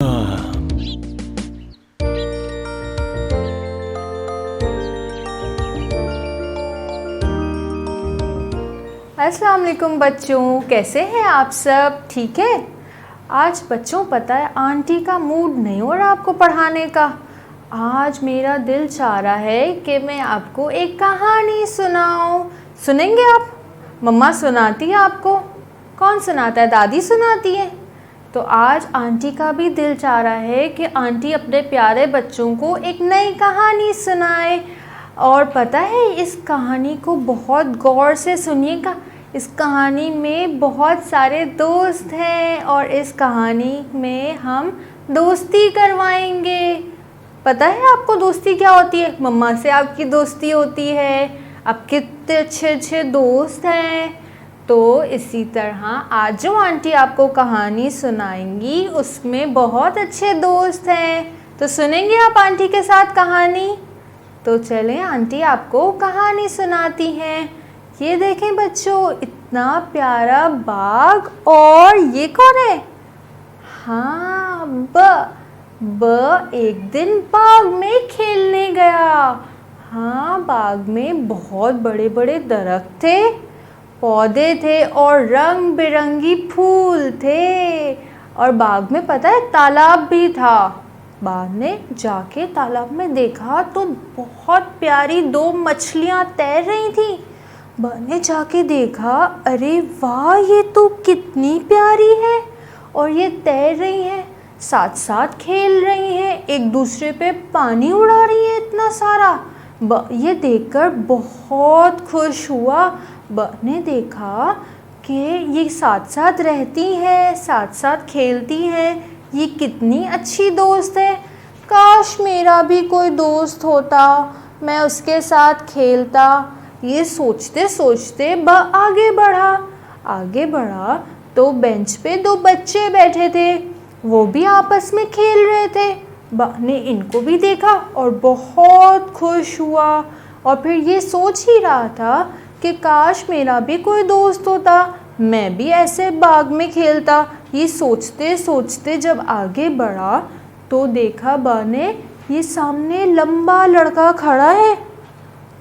अस्सलाम वालेकुम बच्चों, कैसे हैं आप सब? ठीक है। आज बच्चों पता है आंटी का मूड नहीं हो रहा आपको पढ़ाने का। आज मेरा दिल चाह रहा है कि मैं आपको एक कहानी सुनाऊं। सुनेंगे आप? मम्मा सुनाती है आपको। कौन सुनाता है? दादी सुनाती है। तो आज आंटी का भी दिल चाह रहा है कि आंटी अपने प्यारे बच्चों को एक नई कहानी सुनाए। और पता है इस कहानी को बहुत गौर से सुनिएगा। इस कहानी में बहुत सारे दोस्त हैं और इस कहानी में हम दोस्ती करवाएंगे। पता है आपको दोस्ती क्या होती है? मम्मा से आपकी दोस्ती होती है। आप कितने अच्छे अच्छे दोस्त हैं। तो इसी तरह आज जो आंटी आपको कहानी सुनाएंगी उसमें बहुत अच्छे दोस्त हैं। तो सुनेंगे आप आंटी के साथ कहानी? तो चलें आंटी आपको कहानी सुनाती हैं। ये देखें बच्चों, इतना प्यारा बाघ। और ये कौन है? हाँ, ब एक दिन बाग में खेलने गया। हाँ, बाग में बहुत बड़े बड़े दरख्त थे, पौधे थे और रंग बिरंगी फूल थे। और बाग में पता है तालाब भी था। बाघ ने जाके तालाब में देखा तो बहुत प्यारी दो मछलियाँ तैर रही थी। बाघ ने जाके देखा, अरे वाह, ये तो कितनी प्यारी है और ये तैर रही हैं, साथ साथ खेल रही हैं, एक दूसरे पे पानी उड़ा रही है इतना सारा। ये देखकर बहुत खुश हुआ। बाघ ने देखा कि ये साथ साथ रहती हैं, साथ साथ खेलती हैं, ये कितनी अच्छी दोस्त है। काश मेरा भी कोई दोस्त होता, मैं उसके साथ खेलता। ये सोचते सोचते आगे बढ़ा तो बेंच पे दो बच्चे बैठे थे, वो भी आपस में खेल रहे थे। बाघ ने इनको भी देखा और बहुत खुश हुआ। और फिर ये सोच ही रहा था कि काश मेरा भी कोई दोस्त होता, मैं भी ऐसे बाग में खेलता। ये सोचते सोचते जब आगे बढ़ा तो देखा बाघ ने, ये सामने लंबा लड़का खड़ा है।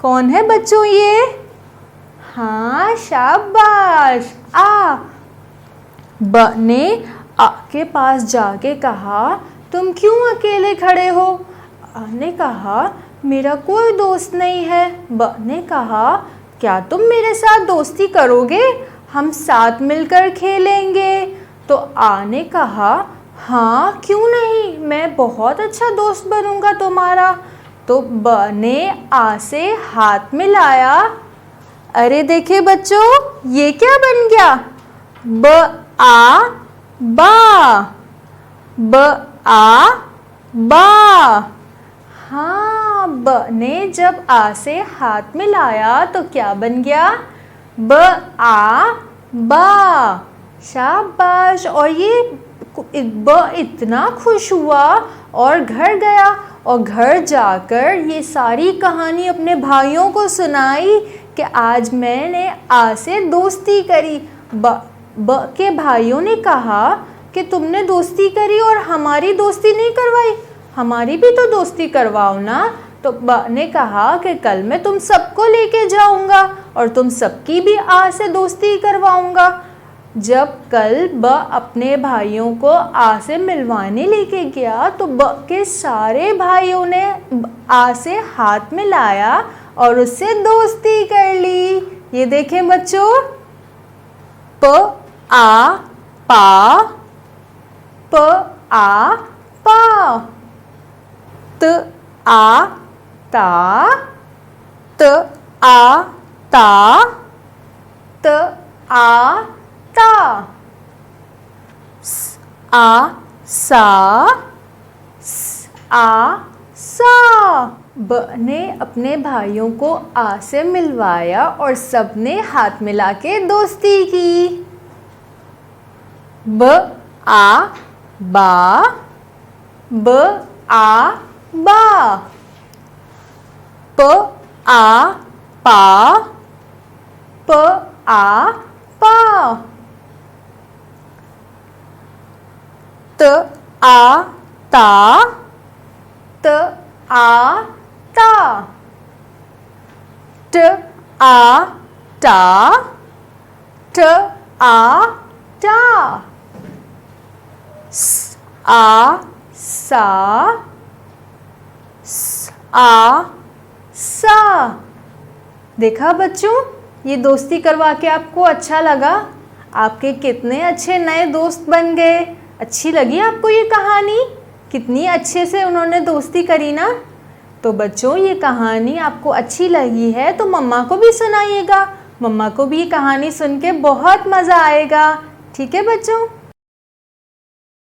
कौन है बच्चों ये? हाँ, शाबाश। बाघ ने के पास जाके कहा, तुम क्यों अकेले खड़े हो? ने कहा, मेरा कोई दोस्त नहीं है। बाघ ने कहा, क्या तुम मेरे साथ दोस्ती करोगे? हम साथ मिलकर खेलेंगे। तो ने कहा, हाँ क्यों नहीं, मैं बहुत अच्छा दोस्त बनूंगा तुम्हारा। तो ने से हाथ मिलाया। अरे देखिए बच्चों, ये क्या बन गया? बा। हाँ, ने जब से हाथ मिलाया तो क्या बन गया? बा। शाबाश। और ये इतना खुश हुआ और घर गया और घर जाकर ये सारी कहानी अपने भाइयों को सुनाई कि आज मैंने से दोस्ती करी। के भाइयों ने कहा कि तुमने दोस्ती करी और हमारी दोस्ती नहीं करवाई, हमारी भी तो दोस्ती करवाओ ना। तो ने कहा कि कल मैं तुम सबको लेके जाऊंगा और तुम सबकी भी से दोस्ती करवाऊंगा। जब कल अपने भाइयों को से मिलवाने लेके गया तो के सारे भाइयों ने से हाथ मिलाया और उससे दोस्ती कर ली। ये देखें बच्चों, पा, सा। ने अपने भाइयों को से मिलवाया और सबने हाथ मिला के दोस्ती की। बा, बा, पा, आ ता, त आ ता, ट आ टा, ट आ टा, स आ सा, स आ सा। देखा बच्चों, ये दोस्ती करवा के आपको अच्छा लगा? आपके कितने अच्छे नए दोस्त बन गए। अच्छी लगी आपको ये कहानी? कितनी अच्छे से उन्होंने दोस्ती करी ना। तो बच्चों, ये कहानी आपको अच्छी लगी है तो मम्मा को भी सुनाइएगा। मम्मा को भी ये कहानी सुन के बहुत मज़ा आएगा। ठीक है बच्चों।